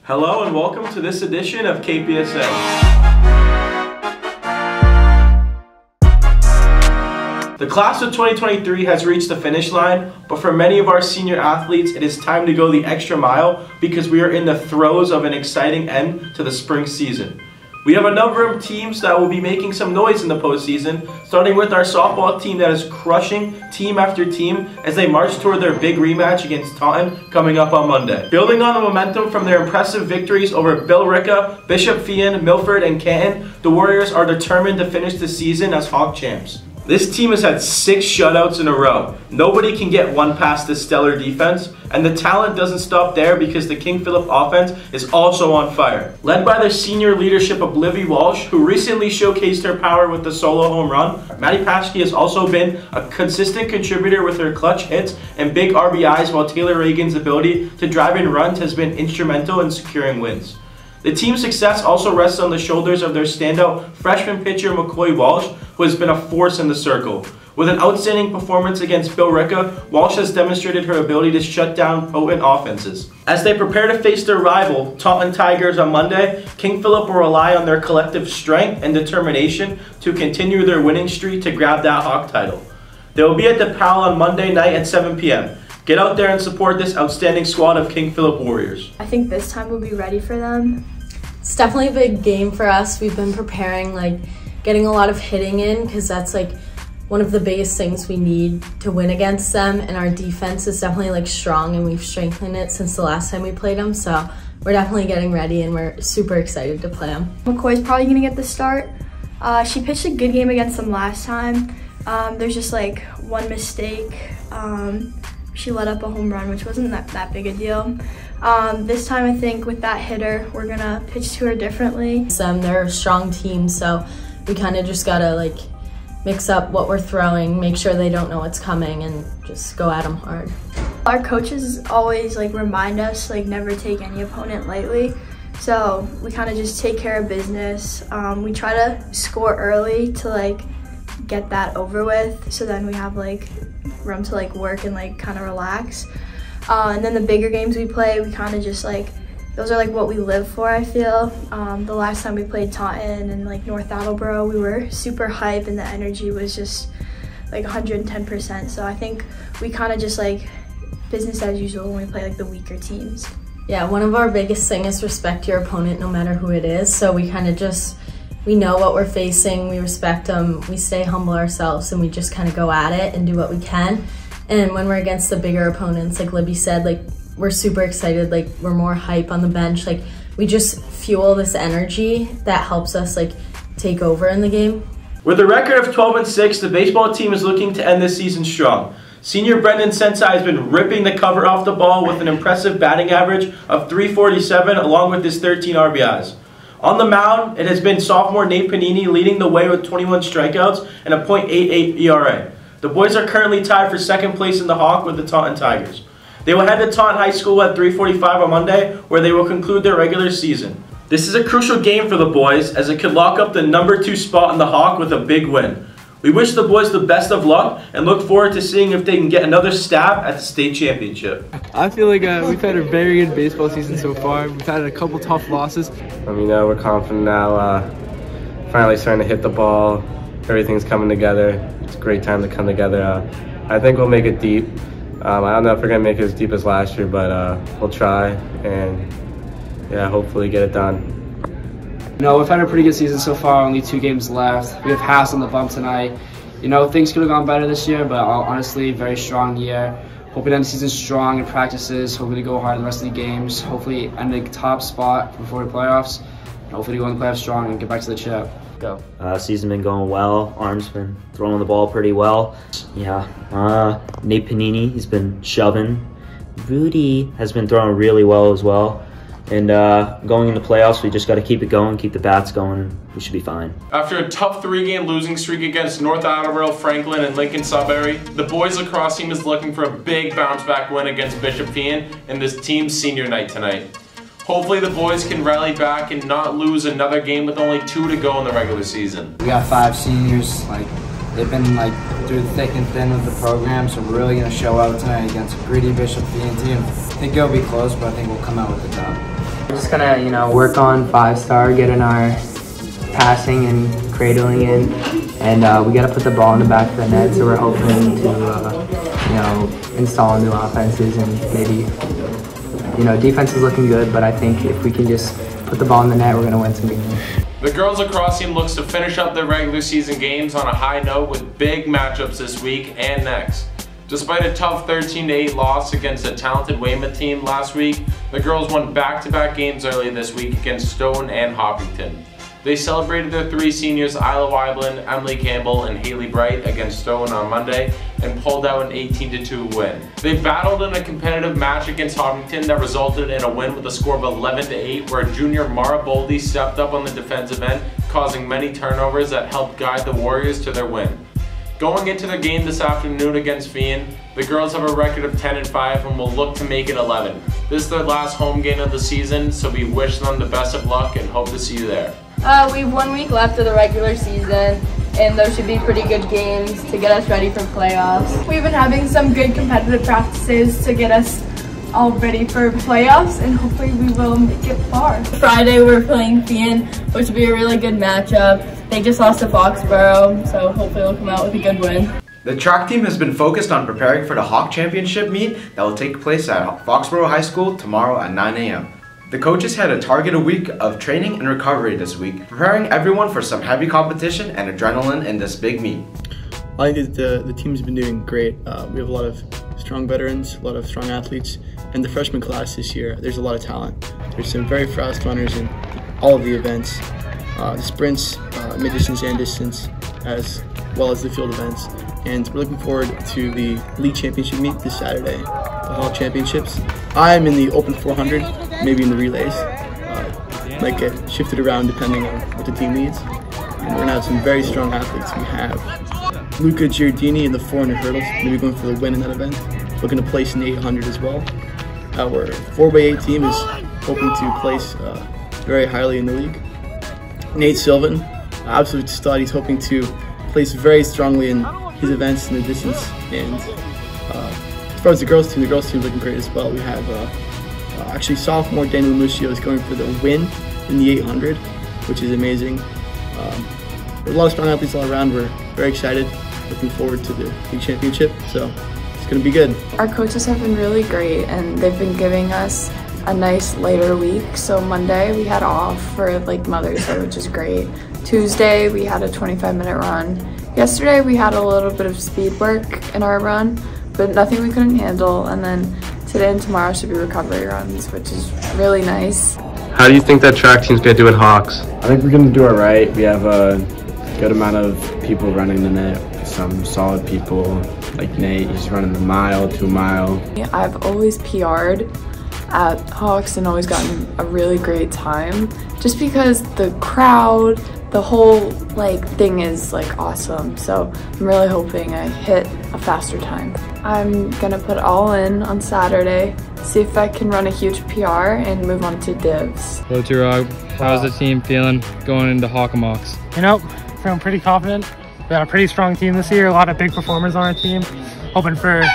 Hello and welcome to this edition of Kpsn. The class of 2023 has reached the finish line, but for many of our senior athletes, it is time to go the extra mile because we are in the throes of an exciting end to the spring season. We have a number of teams that will be making some noise in the postseason, starting with our softball team that is crushing team after team as they march toward their big rematch against Taunton coming up on Monday. Building on the momentum from their impressive victories over Billerica, Bishop Feion, Milford, and Canton, the Warriors are determined to finish the season as Hawk champs. This team has had 6 shutouts in a row. Nobody can get one past this stellar defense, and the talent doesn't stop there because the King Philip offense is also on fire. Led by their senior leadership of Livy Walsh, who recently showcased her power with the solo home run, Maddie Paschke has also been a consistent contributor with her clutch hits and big RBIs, while Taylor Reagan's ability to drive in runs has been instrumental in securing wins. The team's success also rests on the shoulders of their standout freshman pitcher McCoy Walsh, who has been a force in the circle. With an outstanding performance against Billerica, Walsh has demonstrated her ability to shut down potent offenses. As they prepare to face their rival, Taunton Tigers, on Monday, King Philip will rely on their collective strength and determination to continue their winning streak to grab that Hawk title. They will be at the PAL on Monday night at 7 p.m. Get out there and support this outstanding squad of King Philip Warriors. I think this time we'll be ready for them. It's definitely a big game for us. We've been preparing, getting a lot of hitting in, because that's one of the biggest things we need to win against them, and our defense is definitely strong, and we've strengthened it since the last time we played them, so we're definitely getting ready and we're super excited to play them. McCoy's probably gonna get the start. She pitched a good game against them last time. There's just one mistake. She let up a home run, which wasn't that big a deal. This time, I think with that hitter, we're gonna pitch to her differently. They're a strong team, so we kind of just gotta mix up what we're throwing, make sure they don't know what's coming, and just go at them hard. Our coaches always remind us never take any opponent lightly. So we kind of just take care of business. We try to score early to get that over with, so then we have room to work and kind of relax. And then the bigger games we play, we kind of just those are what we live for, I feel. The last time we played Taunton and North Attleboro, we were super hype and the energy was just 110%. So I think we kind of just business as usual when we play the weaker teams. Yeah, one of our biggest things is respect your opponent no matter who it is. So we kind of we know what we're facing, we respect them, we stay humble ourselves, and we just kind of go at it and do what we can. And when we're against the bigger opponents, like Libby said, we're super excited, we're more hype on the bench. We just fuel this energy that helps us take over in the game. With a record of 12-6, the baseball team is looking to end this season strong. Senior Brendan Sensai has been ripping the cover off the ball with an impressive batting average of .347 along with his 13 RBIs. On the mound, it has been sophomore Nate Panini leading the way with 21 strikeouts and a .88 ERA. The boys are currently tied for second place in the Hawk with the Taunton Tigers. They will head to Taunton High School at 3:45 on Monday, where they will conclude their regular season. This is a crucial game for the boys, as it could lock up the #2 spot in the Hawk with a big win. We wish the boys the best of luck and look forward to seeing if they can get another stab at the state championship. I feel we've had a very good baseball season so far. We've had a couple tough losses. We're confident now, finally starting to hit the ball. Everything's coming together. It's a great time to come together. I think we'll make it deep. I don't know if we're going to make it as deep as last year, but we'll try and hopefully get it done. We've had a pretty good season so far, only 2 games left. We have Haas on the bump tonight. Things could have gone better this year, but honestly, very strong year. Hoping to end the season strong in practices, hoping to go hard in the rest of the games, hopefully end the top spot before the playoffs, and hopefully go in the playoffs strong and get back to the chip. Go. Season been going well. Arm's been throwing the ball pretty well. Yeah, Nate Panini, he's been shoving. Rudy has been throwing really well as well. And going in the playoffs, we just got to keep it going, keep the bats going. We should be fine. After a tough 3-game losing streak against North Attleboro, Franklin, and Lincoln Sudbury, the boys lacrosse team is looking for a big bounce-back win against Bishop Feion in this team's senior night tonight. Hopefully the boys can rally back and not lose another game with only 2 to go in the regular season. We got 5 seniors. They've been through the thick and thin of the program, so we're really going to show out tonight against a gritty Bishop Feion team. I think it'll be close, but I think we'll come out with the top. We're just gonna, you know, work on 5-star, getting our passing and cradling in, and we gotta put the ball in the back of the net. So we're hoping to, you know, install new offenses, and maybe, you know, defense is looking good, but I think if we can just put the ball in the net, we're gonna win some games. The girls lacrosse team looks to finish up their regular season games on a high note with big matchups this week and next. Despite a tough 13-8 loss against a talented Weymouth team last week, the girls won back-to-back games early this week against Stone and Hopkinton. They celebrated their 3 seniors, Isla Weibland, Emily Campbell, and Haley Bright against Stone on Monday and pulled out an 18-2 win. They battled in a competitive match against Hopkinton that resulted in a win with a score of 11-8, where junior Mara Boldy stepped up on the defensive end, causing many turnovers that helped guide the Warriors to their win. Going into the game this afternoon against Fian, the girls have a record of 10-5 and will look to make it 11. This is their last home game of the season, so we wish them the best of luck and hope to see you there. We have 1 week left of the regular season, and those should be pretty good games to get us ready for playoffs. We've been having some good competitive practices to get us all ready for playoffs, and hopefully we will make it far. Friday we're playing Fian, which will be a really good matchup. They just lost to Foxborough, so hopefully we'll come out with a good win. The track team has been focused on preparing for the Hawk Championship meet that will take place at Foxborough High School tomorrow at 9 a.m. The coaches had a target a week of training and recovery this week, preparing everyone for some heavy competition and adrenaline in this big meet. I think that the team's been doing great. We have a lot of strong veterans, a lot of strong athletes, and the freshman class this year, there's a lot of talent. There's some very fast runners in all of the events, the sprints, mid-distance and distance, as well as the field events. And we're looking forward to the league championship meet this Saturday, the Hawk Championships. I'm in the open 400, maybe in the relays. Might get shifted around depending on what the team needs. And we're gonna have some very strong athletes. We have Luca Giardini in the 400 hurdles, maybe going for the win in that event. Looking to place in the 800 as well. Our 4x8 team is hoping to place very highly in the league. Nate Sylvan, absolute stud. He's hoping to place very strongly in his events in the distance. And as far as the girls team is looking great as well. We have actually sophomore Daniel Muccio is going for the win in the 800, which is amazing. There's a lot of strong athletes all around. We're very excited, looking forward to the league championship. So it's going to be good. Our coaches have been really great, and they've been giving us a nice later week. So Monday we had off for like Mother's Day, which is great. Tuesday we had a 25-minute run. Yesterday we had a little bit of speed work in our run, but nothing we couldn't handle. And then today and tomorrow should be recovery runs, which is really nice. How do you think that track team's going to do at Hawks? I think we're going to do it right. We have a good amount of people running the net, some solid people like Nate. He's running the mile, 2 mile. I've always PR'd at Hawks and always gotten a really great time, just because the crowd, the whole thing is awesome. So I'm really hoping I hit a faster time. I'm gonna put all in on Saturday, see if I can run a huge PR and move on to divs. Hello T-Rog, how's the team feeling going into Hawks? You know, feeling pretty confident. We got a pretty strong team this year, a lot of big performers on our team. Hoping for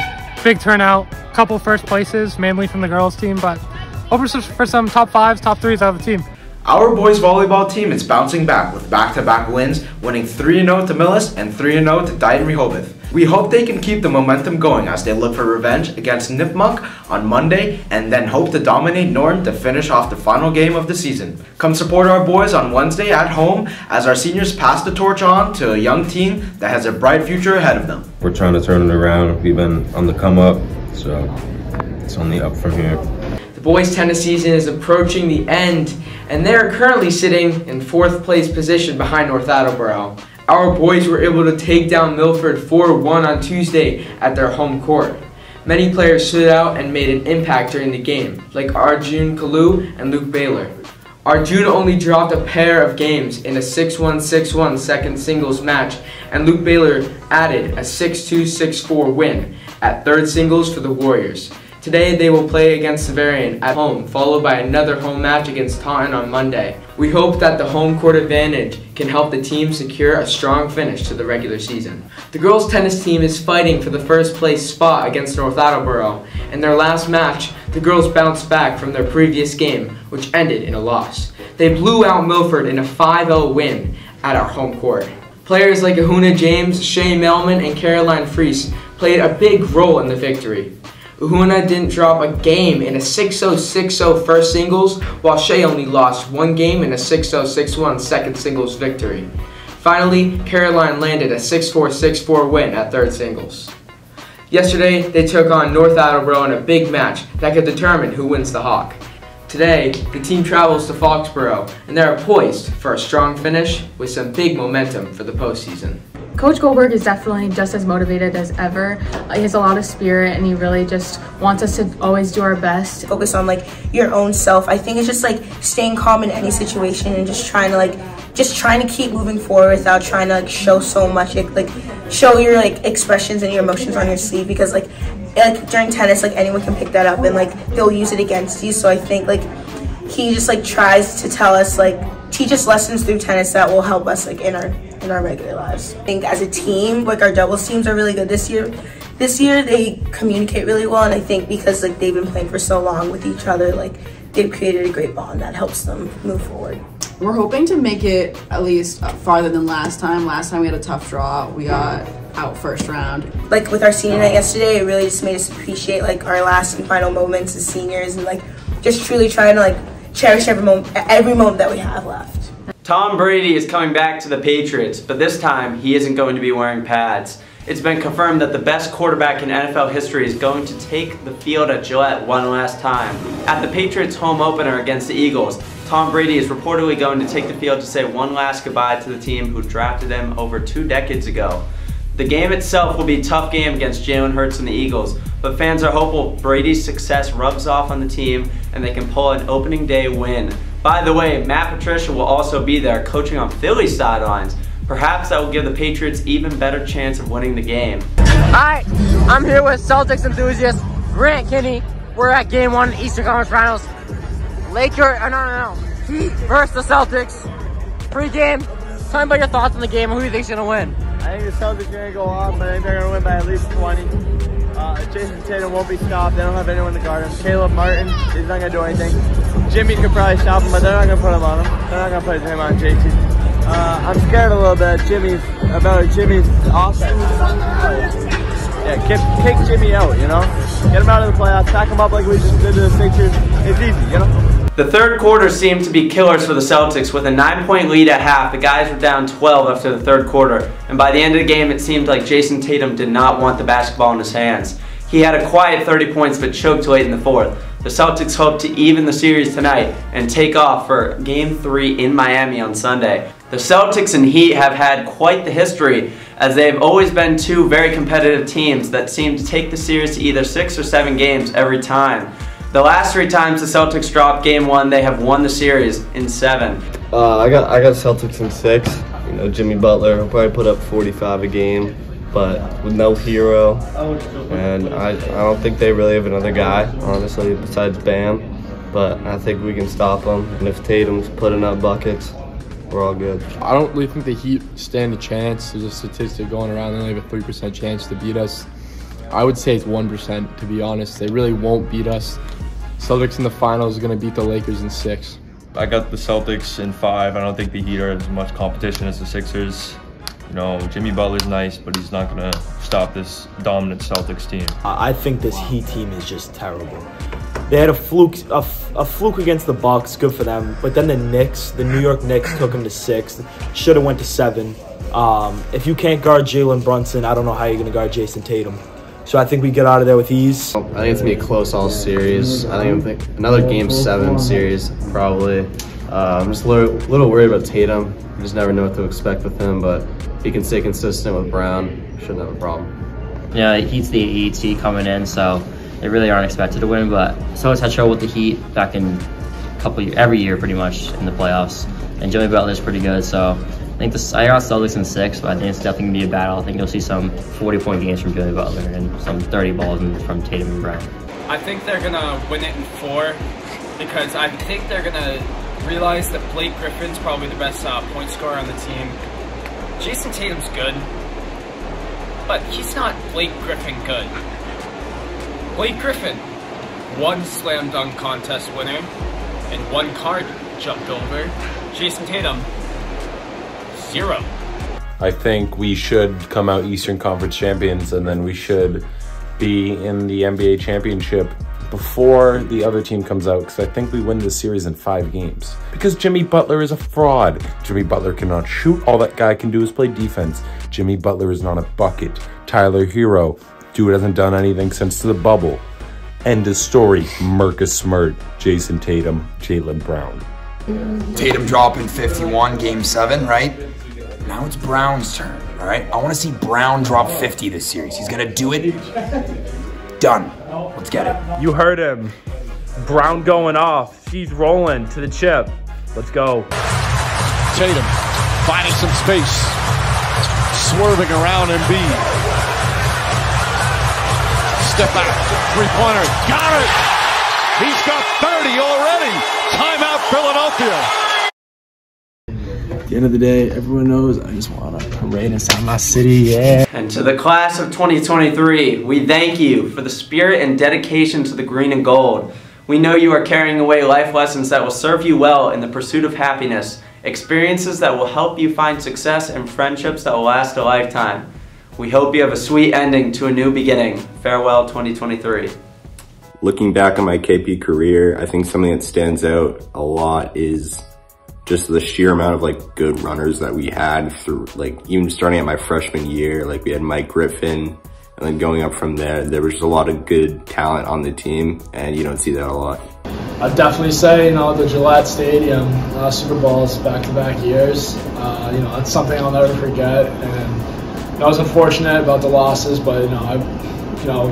big turnout, a couple first places, mainly from the girls team, but hoping for some top 5s, top 3s out of the team. Our boys volleyball team is bouncing back with back-to-back wins, winning 3-0 to Millis and 3-0 to Dighton Rehoboth. We hope they can keep the momentum going as they look for revenge against Nipmuc on Monday, and then hope to dominate Norton to finish off the final game of the season. Come support our boys on Wednesday at home as our seniors pass the torch on to a young team that has a bright future ahead of them. We're trying to turn it around. We've been on the come up, so it's only up from here. The boys' tennis season is approaching the end, and they are currently sitting in 4th place position behind North Attleboro. Our boys were able to take down Milford 4-1 on Tuesday at their home court. Many players stood out and made an impact during the game, like Arjun Kalu and Luke Baylor. Arjun only dropped a pair of games in a 6-1-6-1 second singles match, and Luke Baylor added a 6-2-6-4 win at third singles for the Warriors. Today they will play against Severian at home, followed by another home match against Taunton on Monday. We hope that the home court advantage can help the team secure a strong finish to the regular season. The girls' tennis team is fighting for the first place spot against North Attleboro. In their last match, the girls bounced back from their previous game, which ended in a loss. They blew out Milford in a 5-0 win at our home court. Players like Ahuna James, Shay Melman, and Caroline Fries played a big role in the victory. Ahuna didn't drop a game in a 6-0, 6-0 first singles, while Shay only lost one game in a 6-0, 6-1 second singles victory. Finally, Caroline landed a 6-4, 6-4 win at third singles. Yesterday, they took on North Attleboro in a big match that could determine who wins the Hawk. Today, the team travels to Foxborough, and they are poised for a strong finish with some big momentum for the postseason. Coach Goldberg is definitely just as motivated as ever. He has a lot of spirit, and he really just wants us to always do our best. Focus on like your own self. I think it's just like staying calm in any situation and just trying to keep moving forward without trying to like show so much, like show your like expressions and your emotions on your sleeve, because like during tennis, like anyone can pick that up and like they'll use it against you. So I think like he just like tries to tell us, like teach us lessons through tennis that will help us like in our regular lives. I think as a team, like our doubles teams are really good this year. This year they communicate really well, and I think because like they've been playing for so long with each other, like they've created a great bond that helps them move forward. We're hoping to make it at least farther than last time. Last time we had a tough draw. We got out first round. Like with our senior night yesterday, it really just made us appreciate like our last and final moments as seniors, and like just truly trying to like cherish every moment that we have left. Tom Brady is coming back to the Patriots, but this time he isn't going to be wearing pads. It's been confirmed that the best quarterback in NFL history is going to take the field at Gillette one last time. At the Patriots' home opener against the Eagles, Tom Brady is reportedly going to take the field to say one last goodbye to the team who drafted him over 2 decades ago. The game itself will be a tough game against Jalen Hurts and the Eagles, but fans are hopeful Brady's success rubs off on the team and they can pull an opening day win. By the way, Matt Patricia will also be there coaching on Philly's sidelines. Perhaps that will give the Patriots even better chance of winning the game. Hi, I'm here with Celtics enthusiast Grant Kinney. We're at Game 1 Eastern Conference Finals. Heat versus the Celtics. Pre-game, tell me about your thoughts on the game and who you think's gonna win. I think the Celtics are gonna go on, but I think they're gonna win by at least 20. Jason Tatum won't be stopped. They don't have anyone to guard him. Caleb Martin is not gonna do anything. Jimmy could probably stop him, but they're not gonna put him on him. They're not gonna put him on JT. I'm scared a little bit about Jimmy's offense. Yeah, kick Jimmy out, you know? Get him out of the playoffs, pack him up like we just did to the Sixers. It's easy, you know? The third quarter seemed to be killers for the Celtics. With a 9-point lead at half, the guys were down 12 after the third quarter, and by the end of the game it seemed like Jason Tatum did not want the basketball in his hands. He had a quiet 30 points but choked late in the fourth. The Celtics hope to even the series tonight and take off for Game 3 in Miami on Sunday. The Celtics and Heat have had quite the history, as they've always been two very competitive teams that seem to take the series to either 6 or 7 games every time. The last 3 times the Celtics dropped Game 1, they have won the series in 7. I got Celtics in 6. You know, Jimmy Butler will probably put up 45 a game, but with no hero, and I don't think they really have another guy, honestly, besides Bam. But I think we can stop them, and if Tatum's putting up buckets, we're all good. I don't really think the Heat stand a chance. There's a statistic going around, they only have a 3% chance to beat us. I would say it's 1%, to be honest. They really won't beat us. Celtics in the finals are going to beat the Lakers in 6. I got the Celtics in 5. I don't think the Heat are as much competition as the Sixers. You know, Jimmy Butler's nice, but he's not going to stop this dominant Celtics team. I think this Heat team is just terrible. They had a fluke against the Bucks, good for them. But then the New York Knicks took them to 6. Should have went to 7. If you can't guard Jalen Brunson, I don't know how you're going to guard Jason Tatum. So I think we get out of there with ease. I think it's going to be a close all series. I think another Game 7 series, probably. I'm just a little worried about Tatum. You just never know what to expect with him, but if he can stay consistent with Brown, shouldn't have a problem. Yeah, Heat's the ET coming in, so they really aren't expected to win, but Celtics had trouble with the Heat back in every year pretty much in the playoffs. And Jimmy Butler's pretty good, so I got Celtics in 6, but I think it's definitely going to be a battle. I think you'll see some 40-point games from Jimmy Butler and some 30 balls from Tatum and Brown. I think they're going to win it in 4 because I think they're going to realize that Blake Griffin's probably the best point scorer on the team. Jason Tatum's good, but he's not Blake Griffin good. Blake Griffin 1 slam dunk contest winner and 1 card jumped over. Jason Tatum, 0. I think we should come out Eastern Conference champions, and then we should be in the NBA championship before the other team comes out, because I think we win this series in 5 games. Because Jimmy Butler is a fraud. Jimmy Butler cannot shoot. All that guy can do is play defense. Jimmy Butler is not a bucket. Tyler Hero, dude hasn't done anything since the bubble. End of story. Marcus Smart, Jason Tatum, Jaylen Brown. Tatum dropping 51, game 7, right? Now it's Brown's turn, all right? I want to see Brown drop 50 this series. He's going to do it. Done. Let's get it. You heard him. Brown going off. She's rolling to the chip. Let's go. Tatum finding some space. Swerving around Embiid. Step back. Three-pointer. Got it. He's got 30 already. Timeout Philadelphia. At the end of the day, everyone knows I just want to parade inside my city, yeah. And to the class of 2023, we thank you for the spirit and dedication to the green and gold. We know you are carrying away life lessons that will serve you well in the pursuit of happiness, experiences that will help you find success, and friendships that will last a lifetime. We hope you have a sweet ending to a new beginning. Farewell 2023. Looking back on my KP career, I think something that stands out a lot is just the sheer amount of like good runners that we had through, like even starting at my freshman year. Like we had Mike Griffin, and then going up from there, there was just a lot of good talent on the team, and you don't see that a lot. I'd definitely say, you know, the Gillette Stadium Super Bowls back-to-back years. You know, that's something I'll never forget, and you know, I was unfortunate about the losses, but you know,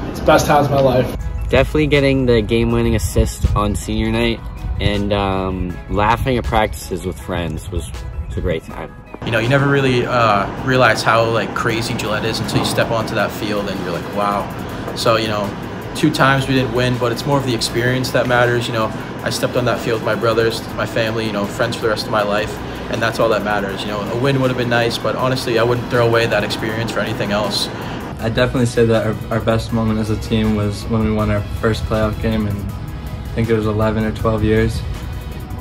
it's the best times of my life. Definitely getting the game-winning assist on senior night, and laughing at practices with friends was a great time. You know, you never really realize how like crazy Gillette is until you step onto that field and you're like, wow. So, you know, 2 times we didn't win, but it's more of the experience that matters. You know, I stepped on that field with my brothers, my family, you know, friends for the rest of my life, and that's all that matters. You know, a win would have been nice, but honestly, I wouldn't throw away that experience for anything else. I'd definitely say that our best moment as a team was when we won our first playoff game, and I think it was 11 or 12 years.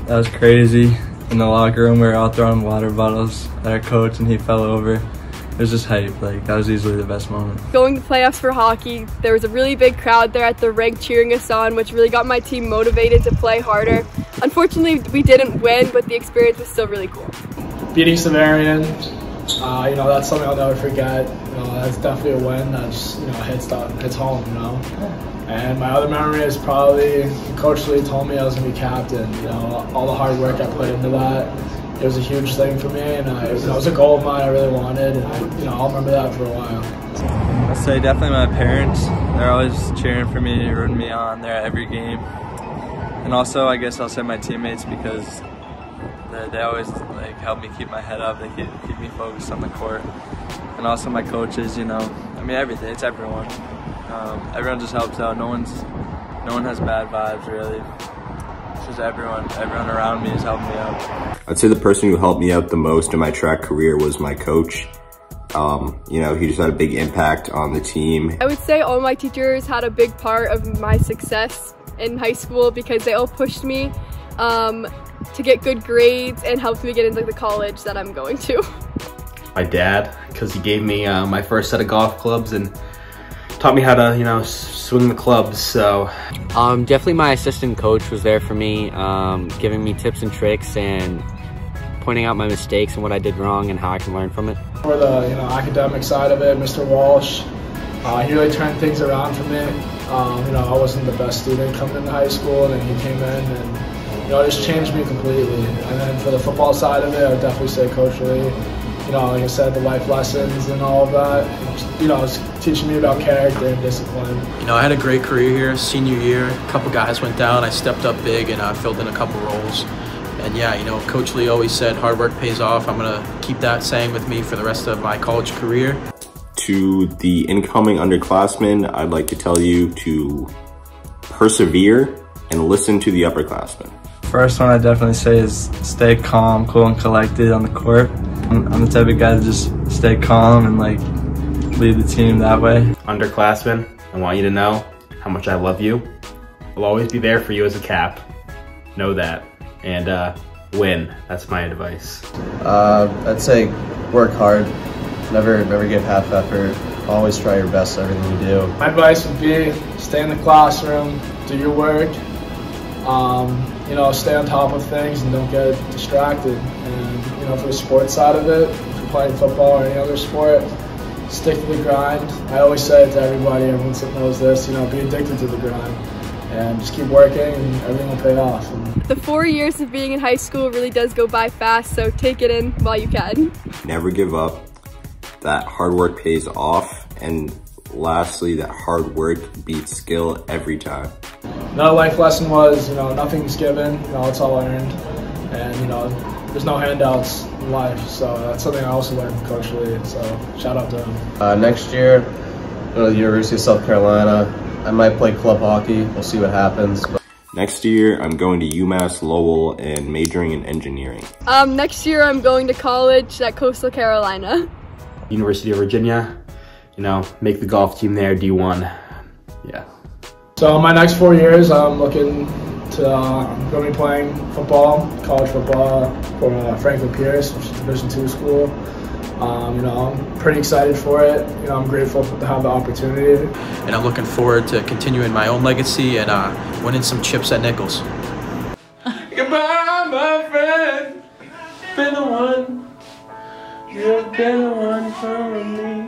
That was crazy. In the locker room, we were all throwing water bottles at our coach, and he fell over. It was just hype. Like, that was easily the best moment. Going to playoffs for hockey, there was a really big crowd there at the rink cheering us on, which really got my team motivated to play harder. Unfortunately, we didn't win, but the experience was still really cool. Beating Severian, you know, that's something I'll never forget. You know, that's definitely a win. That's, you know, hits home, you know. And my other memory is probably Coach Lee told me I was going to be captain. You know, all the hard work I put into that, it was a huge thing for me, and it was a goal of mine I really wanted, and you know, I'll remember that for a while. I'd say definitely my parents. They're always cheering for me, rooting me on. They're at every game. And also, I guess I'll say my teammates, because they always like help me keep my head up. They keep me focused on the court. And also my coaches, you know, I mean everything. It's everyone. Everyone just helps out. No one has bad vibes really. It's just everyone around me is helping me out. I'd say the person who helped me out the most in my track career was my coach. You know, he just had a big impact on the team. I would say all my teachers had a big part of my success in high school, because they all pushed me to get good grades and helped me get into the college that I'm going to. My dad, because he gave me my first set of golf clubs and taught me how to, you know, swing the clubs. So definitely my assistant coach was there for me, giving me tips and tricks and pointing out my mistakes and what I did wrong and how I can learn from it. For the academic side of it, Mr. Walsh, he really turned things around for me. You know, I wasn't the best student coming into high school, and then he came in and you know, it just changed me completely. And then for the football side of it, I would definitely say Coach Lee. You know, like I said, the life lessons and all of that, you know, it's teaching me about character and discipline. You know, I had a great career here. Senior year, a couple guys went down. I stepped up big and filled in a couple roles. And yeah, you know, Coach Lee always said hard work pays off. I'm going to keep that saying with me for the rest of my college career. To the incoming underclassmen, I'd like to tell you to persevere and listen to the upperclassmen. First one I'd definitely say is stay calm, cool, and collected on the court. I'm the type of guy to just stay calm and like lead the team that way. Underclassmen, I want you to know how much I love you I'll always be there for you as a Cap. Know that. And win. That's my advice. I'd say work hard. Never give half effort. Always try your best at everything you do. My advice would be stay in the classroom, do your work, you know, stay on top of things and don't get distracted. And, you know, for the sports side of it, if you're playing football or any other sport, stick to the grind. I always say it to everybody, everyone knows this, you know, be addicted to the grind. And just keep working and everything will pay off. The 4 years of being in high school really does go by fast, so take it in while you can. Never give up. That hard work pays off. And lastly, that hard work beats skill every time. Another life lesson was, you know, nothing's given, you know, it's all earned. And, you know, there's no handouts in life. So that's something I also learned from Coach Lee. So shout out to him. Next year, go to the University of South Carolina. I might play club hockey. We'll see what happens. Next year, I'm going to UMass Lowell and majoring in engineering. Next year, I'm going to college at Coastal Carolina. University of Virginia, you know, make the golf team there, D1. Yeah. So my next 4 years, I'm looking to, I'm going to be playing football, college football for Franklin Pierce, which is a Division II school. You know, I'm pretty excited for it. You know, I'm grateful to have the opportunity. And I'm looking forward to continuing my own legacy and winning some chips at Nichols. Goodbye, my friend. Been the one. You've been the one for me.